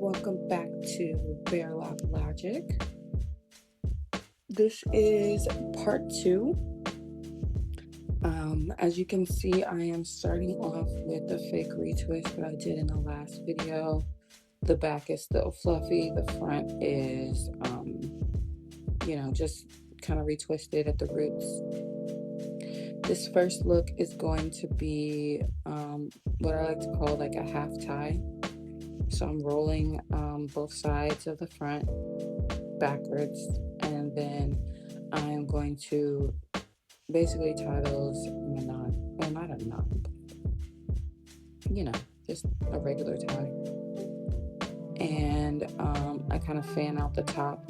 welcome back to Bare Loc Logic. This is part 2. As you can see, I am starting off with the fake retwist that I did in the last video. The back is still fluffy, the front is, just kind of retwisted at the roots. This first look is going to be what I like to call like a half tie. So I'm rolling both sides of the front backwards, and then I'm going to basically tie those in a knot. Well, not a knot, but, just a regular tie. And I kind of fan out the top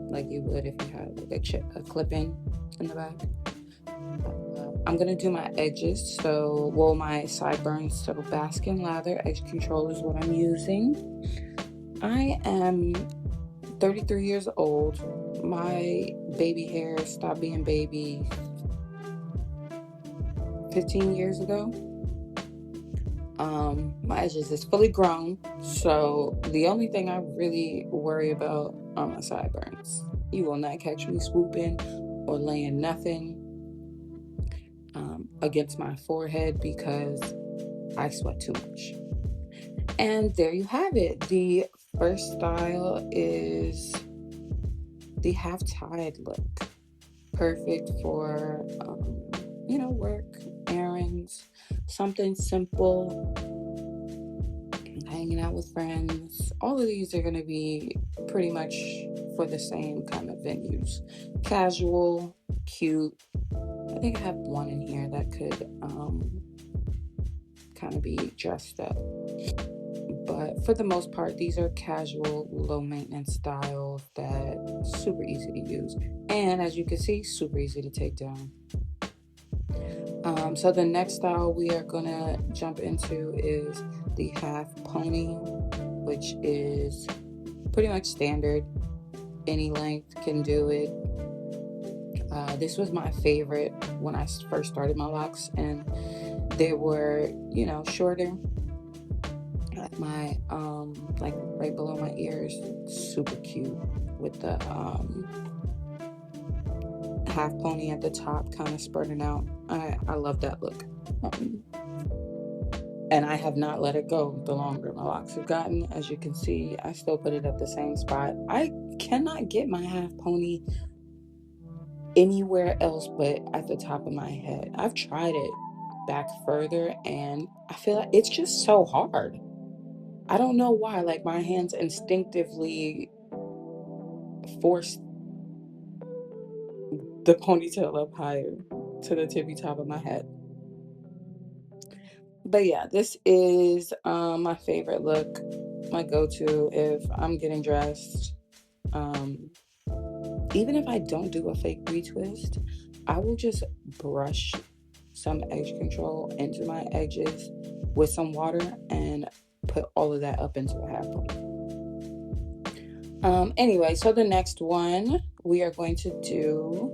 like you would if you had like a clip-in in the back. I'm going to do my edges, my sideburns. So Bask and Lather edge control is what I'm using. I am 33 years old. My baby hair stopped being baby 15 years ago. My edges is fully grown, so the only thing I really worry about are my sideburns. You will not catch me swooping or laying nothing against my forehead because I sweat too much. And there you have it. The first style is the half-tied look. Perfect for, work, errands, something simple, hanging out with friends. All of these are going to be pretty much for the same kind of venues. Casual, cute. I think I have one in here that could kind of be dressed up. But for the most part, these are casual, low maintenance styles that super easy to use. And as you can see, super easy to take down. So the next style we are gonna jump into is the half pony, which is pretty much standard. Any length can do it. This was my favorite when I first started my locks, and they were, shorter. My like right below my ears, super cute with the half pony at the top, kind of spurting out. I love that look, and I have not let it go the longer my locks have gotten. As you can see, I still put it at the same spot. I cannot get my half pony anywhere else but at the top of my head. I've tried it back further, and I feel like it's just so hard. I don't know why, like my hands instinctively force the ponytail up higher to the tippy top of my head. But yeah, this is my favorite look, my go-to if I'm getting dressed. Even if I don't do a fake retwist, I will just brush some edge control into my edges with some water and put all of that up into a half pony. Anyway, so the next one we are going to do,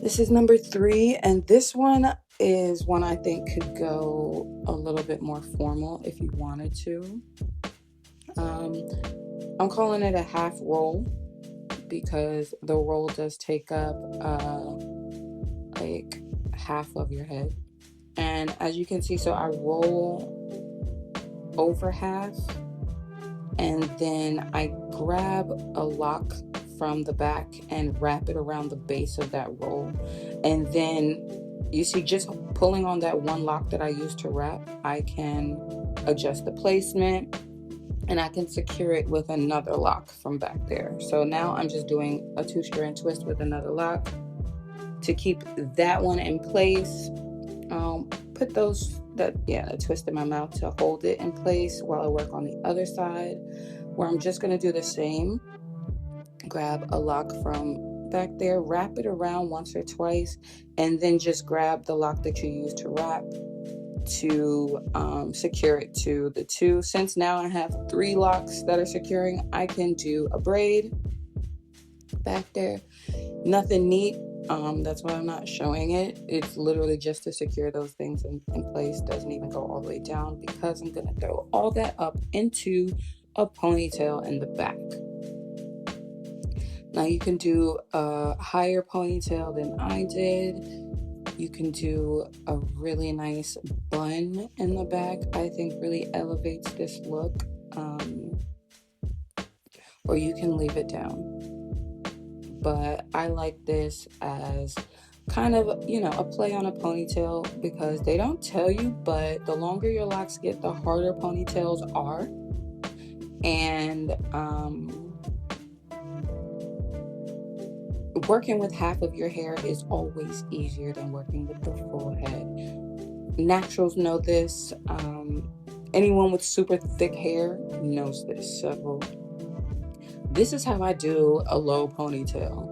this is number 3, and this one is one I think could go a little bit more formal if you wanted to. I'm calling it a half roll because the roll does take up like half of your head. And as you can see, so I roll over half, and then I grab a lock from the back and wrap it around the base of that roll. And then you see, just pulling on that one lock that I used to wrap, I can adjust the placement and I can secure it with another lock from back there. So now I'm just doing a 2-strand twist with another lock to keep that one in place. Put a twist in my mouth to hold it in place while I work on the other side, where I'm just going to do the same. Grab a lock from back there, wrap it around once or twice, and then just grab the lock that you used to wrap to secure it to the 2. Since now I have 3 locks that are securing, I can do a braid back there. Nothing neat, That's why I'm not showing it. It's literally just to secure those things in place. Doesn't even go all the way down because I'm gonna throw all that up into a ponytail in the back. Now you can do a higher ponytail than I did. You can do a really nice bun in the back. I think really elevates this look. Or you can leave it down. But I like this as kind of, you know, a play on a ponytail, because they don't tell you, but the longer your locks get, the harder ponytails are. And working with half of your hair is always easier than working with the full head. Naturals know this. Anyone with super thick hair knows this. So this is how I do a low ponytail.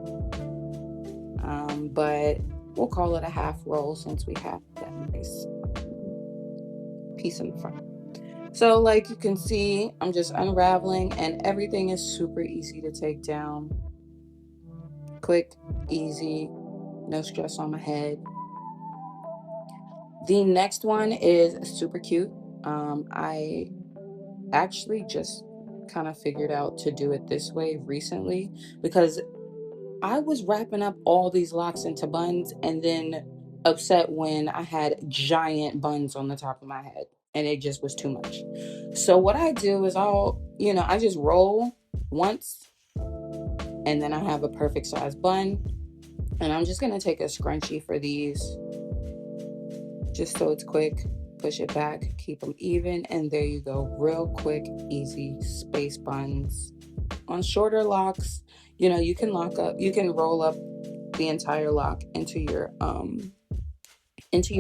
But we'll call it a half roll since we have that nice piece in the front. So like you can see, I'm just unraveling and everything is super easy to take down. Quick, easy, no stress on my head. The next one is super cute. I actually just kind of figured out to do it this way recently, because I was wrapping up all these locks into buns and then upset when I had giant buns on the top of my head and it just was too much. So what I do is I just roll once and then I have a perfect size bun, and I'm just going to take a scrunchie for these just so it's quick. Push it back, keep them even, and there you go. Real quick, easy space buns. On shorter locks, you can roll up the entire lock into your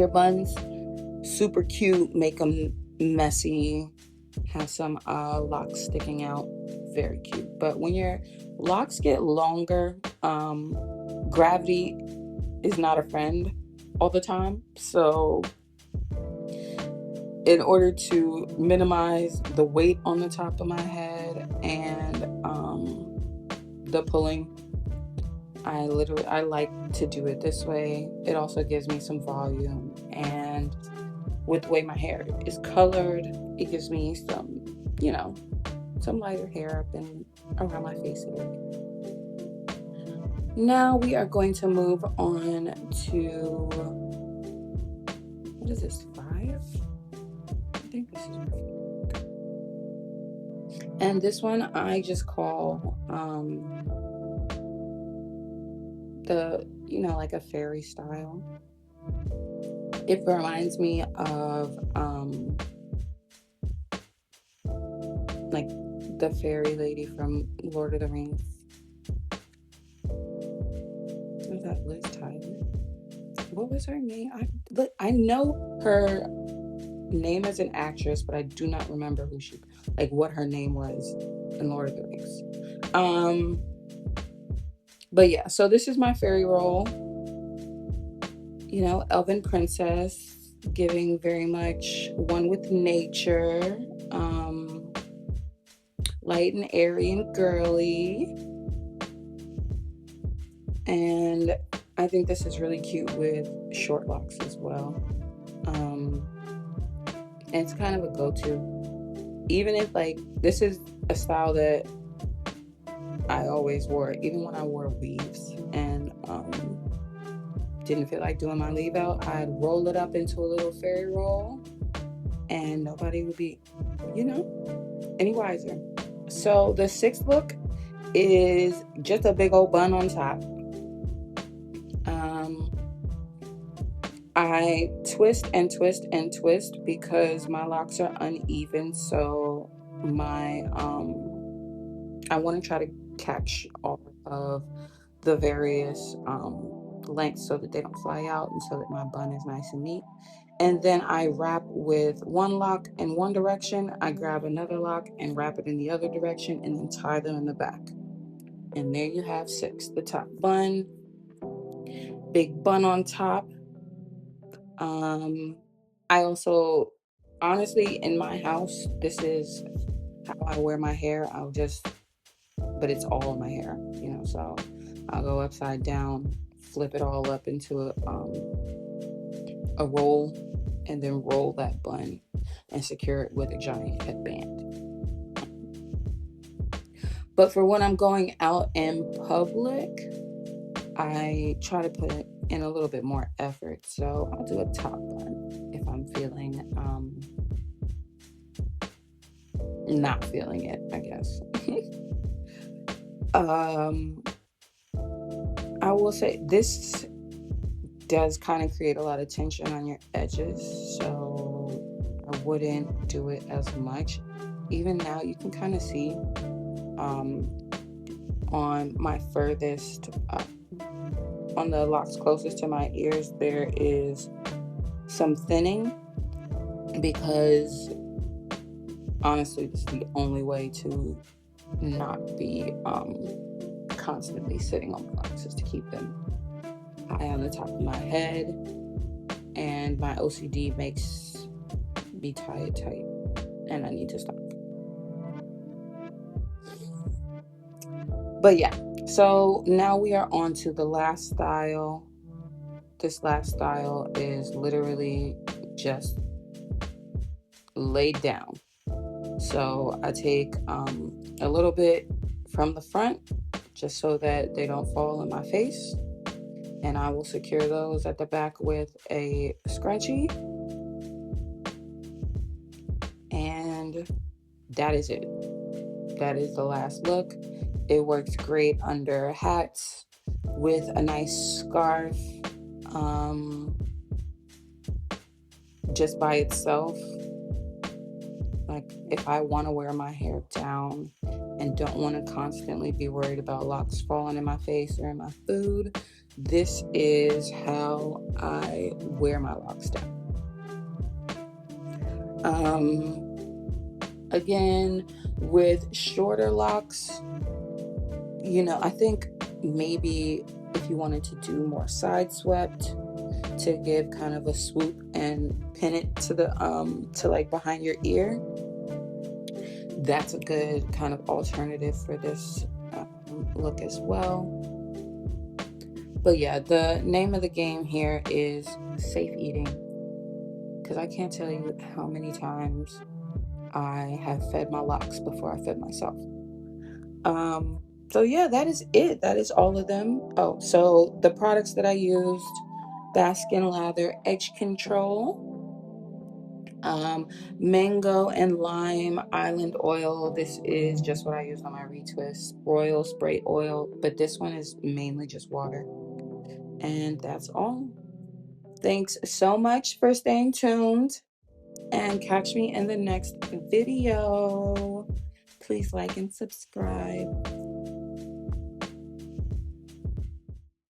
buns. Super cute, make them messy, have some locks sticking out, very cute. But when your locks get longer, gravity is not a friend all the time. So in order to minimize the weight on the top of my head and the pulling, I like to do it this way. It also gives me some volume, and with the way my hair is colored, it gives me some lighter hair up and around my face area. Now we are going to move on to, what is this, 5? I think this is 5. And this one I just call like a fairy style. It reminds me of like the fairy lady from Lord of the Rings. Was that Liz Tyler? What was her name? I know her name as an actress, but I do not remember what her name was in Lord of the Rings. But yeah, so this is my fairy roll. Elven princess, giving very much one with nature, light and airy and girly. And I think this is really cute with short locks as well. And it's kind of a go-to. Even if this is a style that I always wore, even when I wore weaves and didn't feel like doing my leave out, I'd roll it up into a little fairy roll and nobody would be, any wiser. So the 6th look is just a big old bun on top. I twist and twist and twist because my locks are uneven, so I want to try to catch all of the various lengths so that they don't fly out and so that my bun is nice and neat. And then I wrap with one lock in one direction, I grab another lock and wrap it in the other direction, and then tie them in the back. And there you have 6, the top bun, big bun on top. I also, honestly, in my house, this is how I wear my hair. But it's all in my hair, so I'll go upside down flip it all up into a roll, and then roll that bun and secure it with a giant headband. But for when I'm going out in public, I try to put it in a little bit more effort. So I'll do a top bun if I'm feeling not feeling it, I guess. I will say this does kind of create a lot of tension on your edges, so I wouldn't do it as much. Even now you can kind of see on my furthest on the locks closest to my ears, there is some thinning, because honestly this is the only way to not be constantly sitting on the locks, is to keep them high on the top of my head, and my OCD makes me tie it tight, and I need to stop. But yeah, so now we are on to the last style. This last style is literally just laid down. So I take a little bit from the front just so that they don't fall in my face, and I will secure those at the back with a scrunchie, and that is it. That is the last look. It works great under hats with a nice scarf, just by itself. Like if I want to wear my hair down and don't want to constantly be worried about locks falling in my face or in my food, this is how I wear my locks down. Again, with shorter locks, I think maybe if you wanted to do more side swept to give kind of a swoop and pin it to the to like behind your ear, that's a good kind of alternative for this look as well. But yeah, the name of the game here is safe eating, because I can't tell you how many times I have fed my locks before I fed myself. So yeah, that is it. That is all of them. Oh, so the products that I used: Bask and Lather Edge Control, mango and lime island oil. This is just what I use on my retwist. Sproil spray oil, but this one is mainly just water. And that's all. Thanks so much for staying tuned, and catch me in the next video. Please like and subscribe.